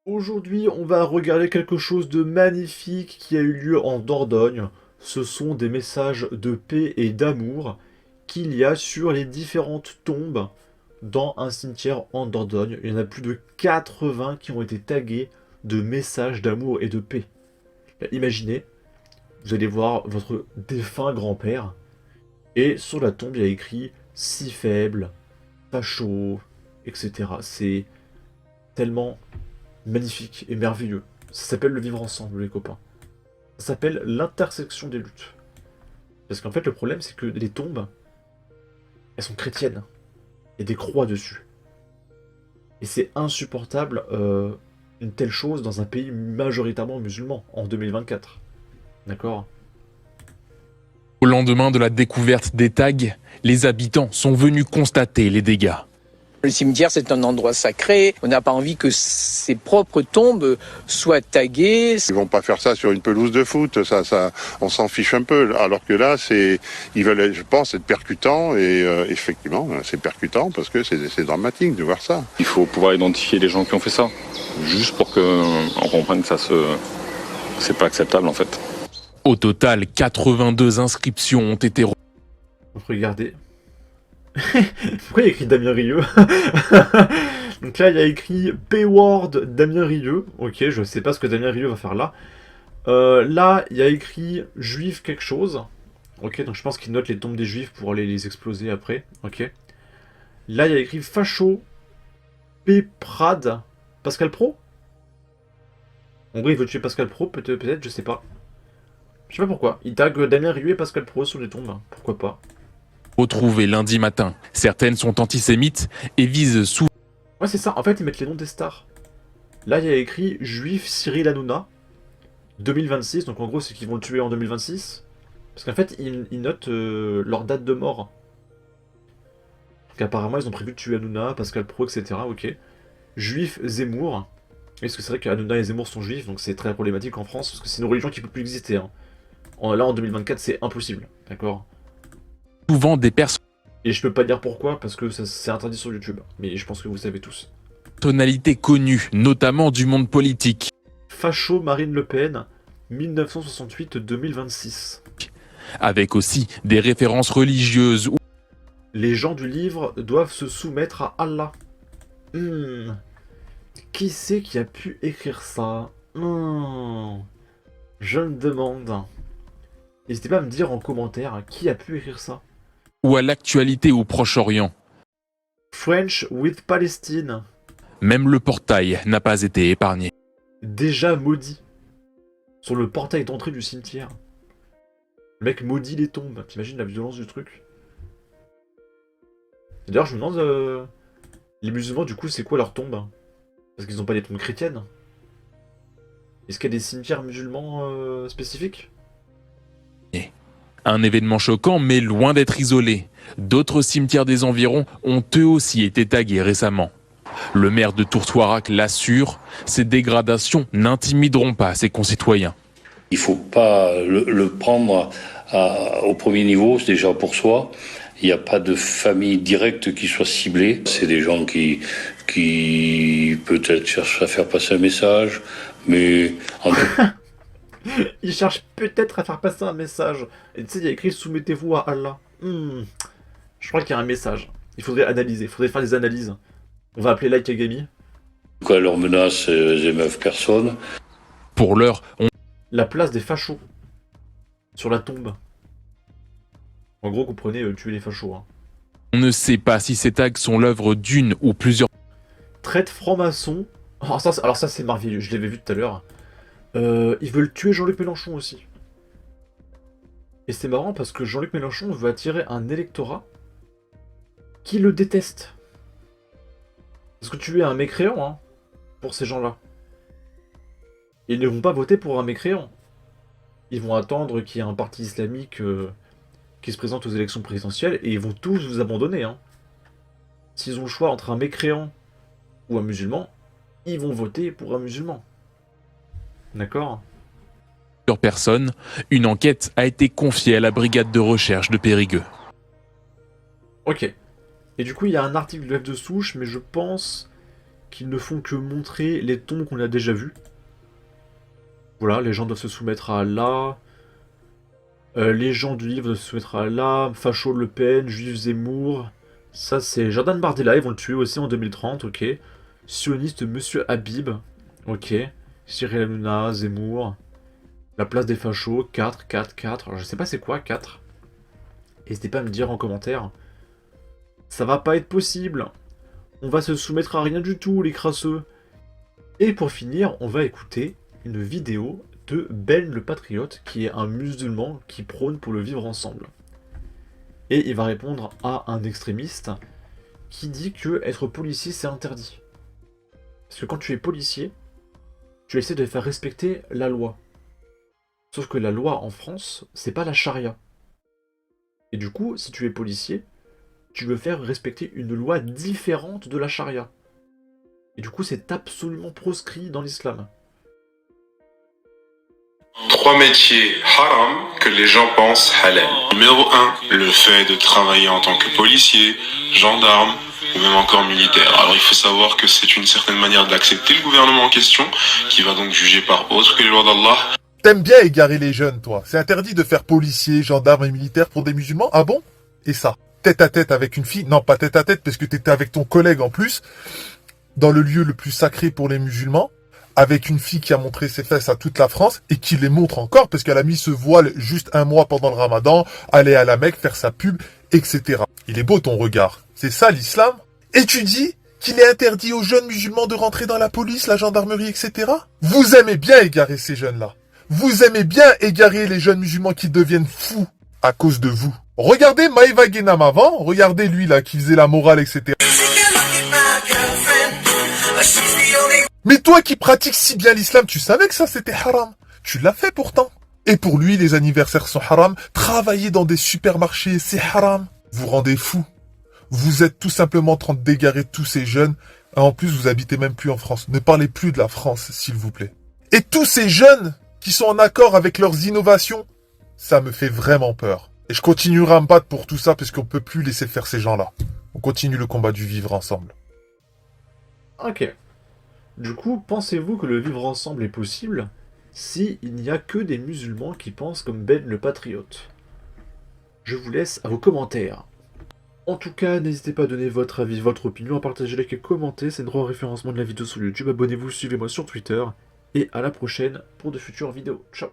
Aujourd'hui, on va regarder quelque chose de magnifique qui a eu lieu en Dordogne. Ce sont des messages de paix et d'amour qu'il y a sur les différentes tombes dans un cimetière en Dordogne. Il y en a plus de 80 qui ont été tagués de messages d'amour et de paix. Imaginez, vous allez voir votre défunt grand-père et sur la tombe il y a écrit si faible, pas chaud, etc. C'est tellement magnifique et merveilleux. Ça s'appelle le vivre ensemble, les copains. Ça s'appelle l'intersection des luttes. Parce qu'en fait, le problème, c'est que les tombes, elles sont chrétiennes. Il y a des croix dessus. Et c'est insupportable une telle chose dans un pays majoritairement musulman, en 2024. D'accord? Au lendemain de la découverte des tags, les habitants sont venus constater les dégâts. Le cimetière, c'est un endroit sacré. On n'a pas envie que ses propres tombes soient taguées. Ils vont pas faire ça sur une pelouse de foot, on s'en fiche un peu. Alors que là, ils veulent, je pense, être percutants et effectivement, c'est percutant parce que c'est dramatique de voir ça. Il faut pouvoir identifier les gens qui ont fait ça, juste pour qu'on comprenne que c'est pas acceptable en fait. Au total, 82 inscriptions ont été... Regardez. Pourquoi il y a écrit Damien Rieu? Donc là, il y a écrit Payward Damien Rieu. Ok, je sais pas ce que Damien Rieu va faire là. Là, il y a écrit Juif quelque chose. Ok, donc je pense qu'il note les tombes des Juifs pour aller les exploser après. Ok. Là, il y a écrit Facho Péprad Pascal Pro. En gros, il veut tuer Pascal Pro, peut-être, je sais pas. Je sais pas pourquoi. Il tag Damien Rieu et Pascal Pro sur les tombes. Pourquoi pas? retrouvées lundi matin. Certaines sont antisémites et visent souvent... Ouais, c'est ça. En fait, ils mettent les noms des stars. Là, il y a écrit Juif Cyril Hanouna 2026. Donc en gros, c'est qu'ils vont le tuer en 2026. Parce qu'en fait, ils notent leur date de mort. Donc apparemment, ils ont prévu de tuer Hanouna, Pascal Pro, etc. Ok. Juif Zemmour. Parce que c'est vrai qu'Hanouna et Zemmour sont juifs, donc c'est très problématique en France. Parce que c'est une religion qui peut plus exister. Hein. Là, en 2024, c'est impossible. D'accord? Souvent des Et je peux pas dire pourquoi, parce que c'est interdit sur YouTube. Mais je pense que vous savez tous. personnalités connues, notamment du monde politique. Facho Marine Le Pen, 1968-2026. Avec aussi des références religieuses. Les gens du livre doivent se soumettre à Allah. Qui c'est qui a pu écrire ça? Je me demande. N'hésitez pas à me dire en commentaire qui a pu écrire ça. Ou à l'actualité au Proche-Orient. French with Palestine. Même le portail n'a pas été épargné. Déjà maudit. Sur le portail d'entrée du cimetière. Le mec maudit les tombes. T'imagines la violence du truc? D'ailleurs, je me demande... les musulmans, du coup, c'est quoi leur tombe? Parce qu'ils n'ont pas des tombes chrétiennes. Est-ce qu'il y a des cimetières musulmans spécifiques? Un événement choquant, mais loin d'être isolé. D'autres cimetières des environs ont eux aussi été tagués récemment. Le maire de Tourtoirac l'assure, ces dégradations n'intimideront pas ses concitoyens. Il ne faut pas le prendre au premier niveau, c'est déjà pour soi. Il n'y a pas de famille directe qui soit ciblée. C'est des gens qui peut-être cherchent à faire passer un message, mais en tout Ils cherchent peut-être à faire passer un message. Et tu sais, il y a écrit soumettez-vous à Allah. Je crois qu'il y a un message. Il faudrait analyser, il faudrait faire des analyses. On va appeler Like Kagami. cas, leurs menaces émeuvent personne. Pour l'heure, La place des fachos. Sur la tombe. En gros, comprenez, tuer les fachos. Hein. on ne sait pas si ces tags sont l'œuvre d'une ou plusieurs... Traite franc-maçon. Alors ça c'est merveilleux, je l'avais vu tout à l'heure. Ils veulent tuer Jean-Luc Mélenchon aussi. Et c'est marrant parce que Jean-Luc Mélenchon veut attirer un électorat qui le déteste. Parce que tu es un mécréant, hein, pour ces gens-là. Ils ne vont pas voter pour un mécréant. Ils vont attendre qu'il y ait un parti islamique qui se présente aux élections présidentielles et ils vont tous vous abandonner. Hein. S'ils ont le choix entre un mécréant ou un musulman, ils vont voter pour un musulman. D'accord? personnes, une enquête a été confiée à la brigade de recherche de Périgueux. Ok. Et du coup, il y a un article de F de Souche, mais je pense qui ne font que montrer les tombes qu'on a déjà vues. Voilà, les gens doivent se soumettre à Allah. Les gens du livre doivent se soumettre à Allah. Facho Le Pen, Juif Zemmour. Ça, c'est Jordan Bardella, ils vont le tuer aussi en 2030, ok. Sioniste Monsieur Habib, ok. Cyril Hanouna, Zemmour. La place des fachos, 4, 4, 4. Alors, je sais pas c'est quoi, 4. N'hésitez pas à me dire en commentaire. Ça va pas être possible. On va se soumettre à rien du tout, les crasseux. Et pour finir, on va écouter une vidéo de Ben le Patriote, qui est un musulman qui prône pour le vivre ensemble. Et il va répondre à un extrémiste qui dit que être policier c'est interdit. Parce que quand tu es policier, tu essaies de faire respecter la loi. Sauf que la loi en France, c'est pas la charia. Et du coup, si tu es policier, tu veux faire respecter une loi différente de la charia. Et du coup, c'est absolument proscrit dans l'islam. 3 métiers haram que les gens pensent halal. Numéro 1, le fait de travailler en tant que policier, gendarme ou même encore militaire. Alors il faut savoir que c'est une certaine manière d'accepter le gouvernement en question, qui va donc juger par autre que les lois d'Allah. T'aimes bien égarer les jeunes, toi. C'est interdit de faire policier, gendarme et militaire pour des musulmans? Ah bon? Et ça? Tête à tête avec une fille? Non, pas tête à tête, parce que t'étais avec ton collègue en plus, dans le lieu le plus sacré pour les musulmans, avec une fille qui a montré ses fesses à toute la France, et qui les montre encore, parce qu'elle a mis ce voile juste un mois pendant le ramadan, aller à la Mecque, faire sa pub, etc. Il est beau ton regard. C'est ça l'islam? Et tu dis qu'il est interdit aux jeunes musulmans de rentrer dans la police, la gendarmerie, etc. Vous aimez bien égarer ces jeunes-là. Vous aimez bien égarer les jeunes musulmans qui deviennent fous à cause de vous. Regardez Maïva Guénam avant, regardez lui là qui faisait la morale, etc. Mais toi qui pratiques si bien l'islam, tu savais que ça c'était haram. Tu l'as fait pourtant. Et pour lui, les anniversaires sont haram. Travailler dans des supermarchés, c'est haram. Vous rendez fou. Vous êtes tout simplement en train d'égarer tous ces jeunes. Et en plus, vous habitez même plus en France. Ne parlez plus de la France, s'il vous plaît. Et tous ces jeunes qui sont en accord avec leurs innovations, ça me fait vraiment peur. Et je continuerai à me battre pour tout ça parce qu'on peut plus laisser faire ces gens-là. On continue le combat du vivre ensemble. Ok. Du coup, pensez-vous que le vivre ensemble est possible si il n'y a que des musulmans qui pensent comme Ben le Patriote? Je vous laisse à vos commentaires. En tout cas, n'hésitez pas à donner votre avis, votre opinion, à partager, liker, commenter, c'est le droit au référencement de la vidéo sur YouTube. Abonnez-vous, suivez-moi sur Twitter, et à la prochaine pour de futures vidéos. Ciao!